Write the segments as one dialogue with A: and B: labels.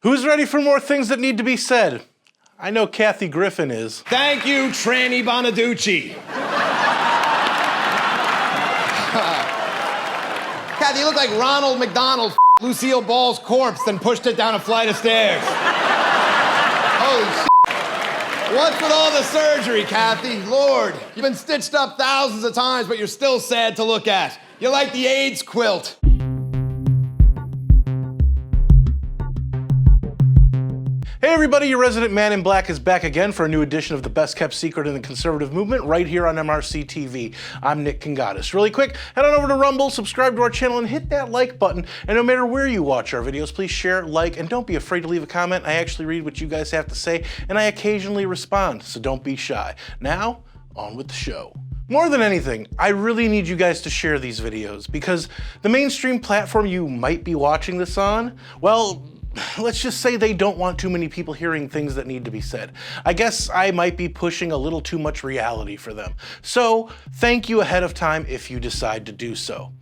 A: Who's ready for more things that need to be said? I know Kathy Griffin is.
B: Thank you, Tranny Bonaducci. Kathy, you look like Ronald McDonald Lucille Ball's corpse, then pushed it down a flight of stairs. Holy shit. What's with all the surgery, Kathy? Lord, you've been stitched up thousands of times, but you're still sad to look at. You're like the AIDS quilt.
A: Hey everybody, your resident man in black is back again for a new edition of the best kept secret in the conservative movement right here on MRC TV. I'm Nick Kangadis. Really quick, head on over to Rumble, subscribe to our channel, and hit that like button. And no matter where you watch our videos, please share, like, and don't be afraid to leave a comment. I actually read what you guys have to say, and I occasionally respond, so don't be shy. Now, on with the show. More than anything, I really need you guys to share these videos because the mainstream platform you might be watching this on, well, let's just say they don't want too many people hearing things that need to be said. I guess I might be pushing a little too much reality for them. So thank you ahead of time if you decide to do so.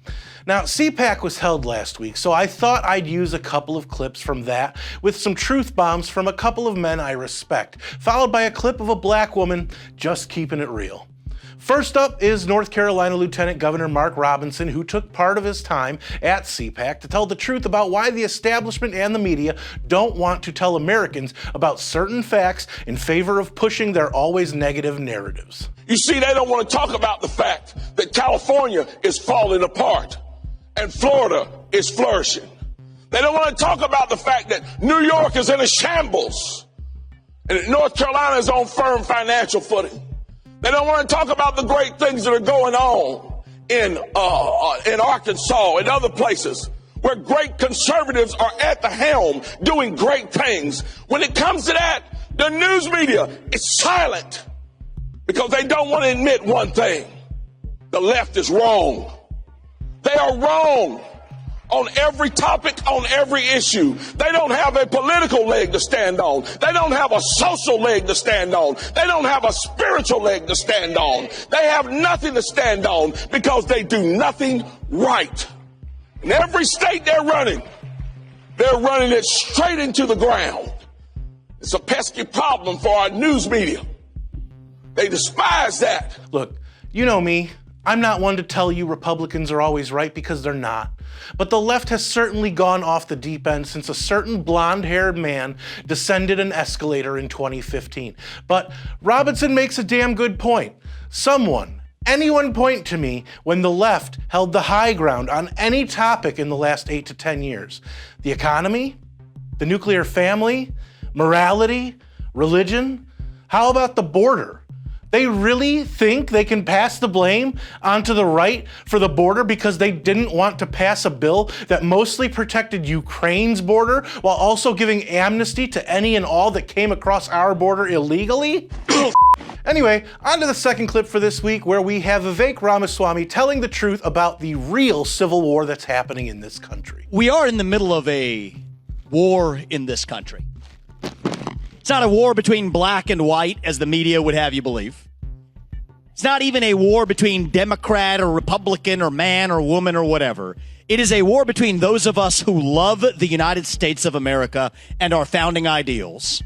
A: Now, CPAC was held last week, so I thought I'd use a couple of clips from that with some truth bombs from a couple of men I respect, followed by a clip of a black woman just keeping it real. First up is North Carolina Lieutenant Governor Mark Robinson, who took part of his time at CPAC to tell the truth about why the establishment and the media don't want to tell Americans about certain facts in favor of pushing their always negative narratives.
C: You see, they don't want to talk about the fact that California is falling apart and Florida is flourishing. They don't want to talk about the fact that New York is in a shambles and that North Carolina is on firm financial footing. They don't want to talk about the great things that are going on in Arkansas and other places where great conservatives are at the helm doing great things. When it comes to that, the news media is silent because they don't want to admit one thing. The left is wrong. They are wrong on every topic, on every issue. They don't have a political leg to stand on. They don't have a social leg to stand on. They don't have a spiritual leg to stand on. They have nothing to stand on because they do nothing right. In every state they're running it straight into the ground. It's a pesky problem for our news media. They despise that.
A: Look, you know me. I'm not one to tell you Republicans are always right because they're not. But the left has certainly gone off the deep end since a certain blonde-haired man descended an escalator in 2015. But Robinson makes a damn good point. Anyone point to me when the left held the high ground on any topic in the last 8 to 10 years. The economy? The nuclear family? Morality? Religion? How about the border? They really think they can pass the blame onto the right for the border because they didn't want to pass a bill that mostly protected Ukraine's border while also giving amnesty to any and all that came across our border illegally? Anyway, on to the second clip for this week where we have Vivek Ramaswamy telling the truth about the real civil war that's happening in this country.
D: We are in the middle of a war in this country. It's not a war between black and white, as the media would have you believe. It's not even a war between Democrat or Republican or man or woman or whatever. It is a war between those of us who love the United States of America and our founding ideals,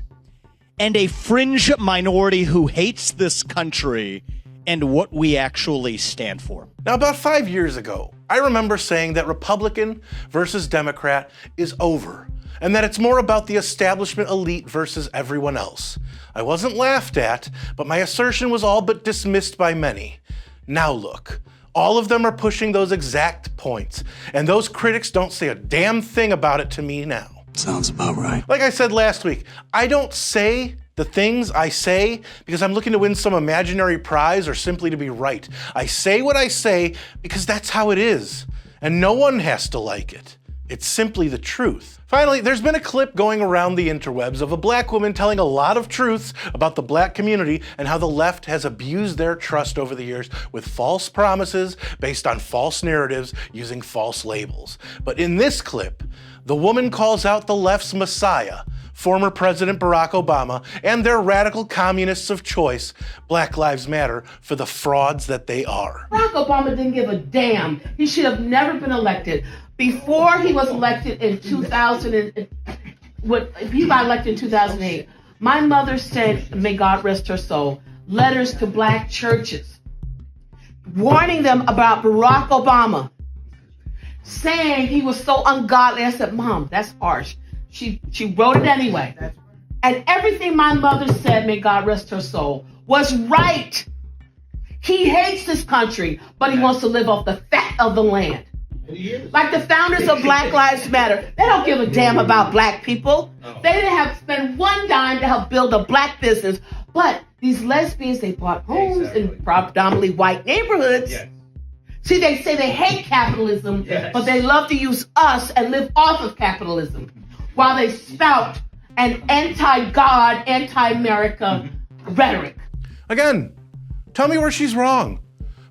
D: and a fringe minority who hates this country and what we actually stand for.
A: Now, about 5 years ago, I remember saying that Republican versus Democrat is over, and that it's more about the establishment elite versus everyone else. I wasn't laughed at, but my assertion was all but dismissed by many. Now look, all of them are pushing those exact points, and those critics don't say a damn thing about it to me now.
E: Sounds about right.
A: Like I said last week, I don't say the things I say because I'm looking to win some imaginary prize or simply to be right. I say what I say because that's how it is, and no one has to like it. It's simply the truth. Finally, there's been a clip going around the interwebs of a black woman telling a lot of truths about the black community and how the left has abused their trust over the years with false promises based on false narratives using false labels. But in this clip, the woman calls out the left's messiah, former President Barack Obama, and their radical communists of choice, Black Lives Matter, for the frauds that they are.
F: Barack Obama didn't give a damn. He should have never been elected. Before he was elected in 2000, if you got elected in 2008, my mother sent, may God rest her soul, letters to black churches, warning them about Barack Obama, saying he was so ungodly. I said, Mom, that's harsh. She wrote it anyway. And everything my mother said, may God rest her soul, was right. He hates this country, but he wants to live off the fat of the land. Like the founders of Black Lives Matter, they don't give a damn about black people. They didn't have to spend one dime to help build a black business. But these lesbians, they bought homes in predominantly white neighborhoods. See, they say they hate capitalism, but they love to use us and live off of capitalism while they spout an anti-God, anti-America rhetoric.
A: Again, tell me where she's wrong.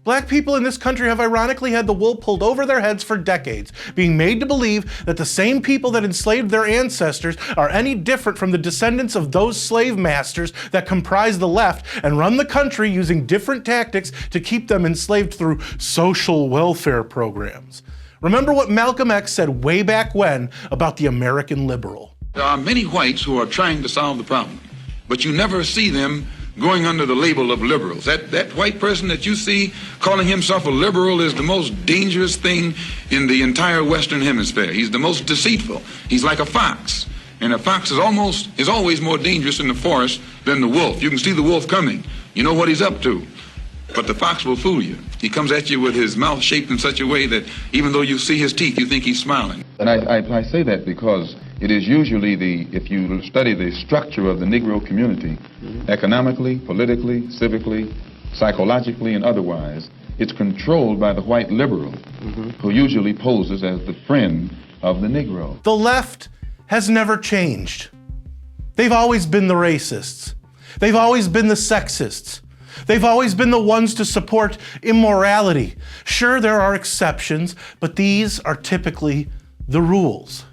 A: Black people in this country have ironically had the wool pulled over their heads for decades, being made to believe that the same people that enslaved their ancestors are any different from the descendants of those slave masters that comprise the left and run the country using different tactics to keep them enslaved through social welfare programs. Remember what Malcolm X said way back when about the American liberal.
E: There are many whites who are trying to solve the problem, but you never see them going under the label of liberals. That white person that you see calling himself a liberal is the most dangerous thing in the entire Western Hemisphere. He's the most deceitful. He's like a fox. And a fox is always more dangerous in the forest than the wolf. You can see the wolf coming. You know what he's up to. But the fox will fool you. He comes at you with his mouth shaped in such a way that even though you see his teeth, you think he's smiling.
G: And I say that because it is usually if you study the structure of the Negro community, economically, politically, civically, psychologically, and otherwise, it's controlled by the white liberal, who usually poses as the friend of the Negro.
A: The left has never changed. They've always been the racists. They've always been the sexists. They've always been the ones to support immorality. Sure, there are exceptions, but these are typically the rules.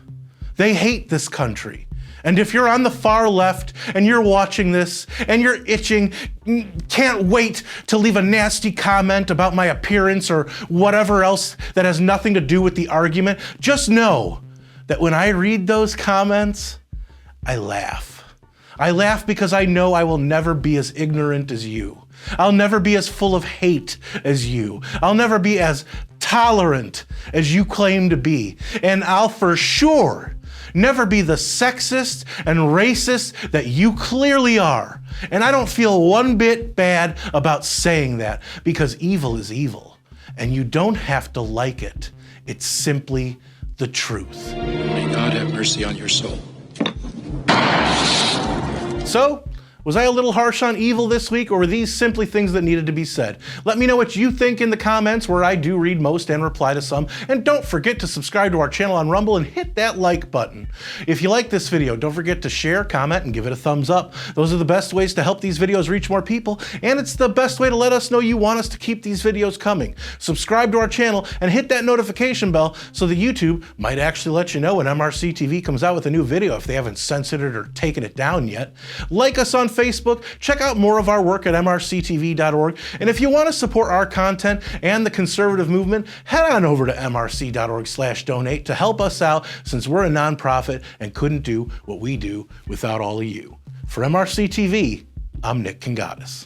A: They hate this country. And if you're on the far left and you're watching this and you're itching, can't wait to leave a nasty comment about my appearance or whatever else that has nothing to do with the argument, just know that when I read those comments, I laugh. I laugh because I know I will never be as ignorant as you. I'll never be as full of hate as you. I'll never be as tolerant as you claim to be. And I'll for sure never be the sexist and racist that you clearly are. And I don't feel one bit bad about saying that, because evil is evil. And you don't have to like it. It's simply the truth.
H: May God have mercy on your soul.
A: So, was I a little harsh on evil this week, or were these simply things that needed to be said? Let me know what you think in the comments, where I do read most and reply to some. And don't forget to subscribe to our channel on Rumble and hit that like button. If you like this video, don't forget to share, comment, and give it a thumbs up. Those are the best ways to help these videos reach more people, and it's the best way to let us know you want us to keep these videos coming. Subscribe to our channel and hit that notification bell so that YouTube might actually let you know when MRC TV comes out with a new video if they haven't censored it or taken it down yet. Like us on Facebook, check out more of our work at MRCTV.org, and if you want to support our content and the conservative movement, head on over to MRC.org/donate to help us out, since we're a nonprofit and couldn't do what we do without all of you. For MRC TV, I'm Nick Kangadis.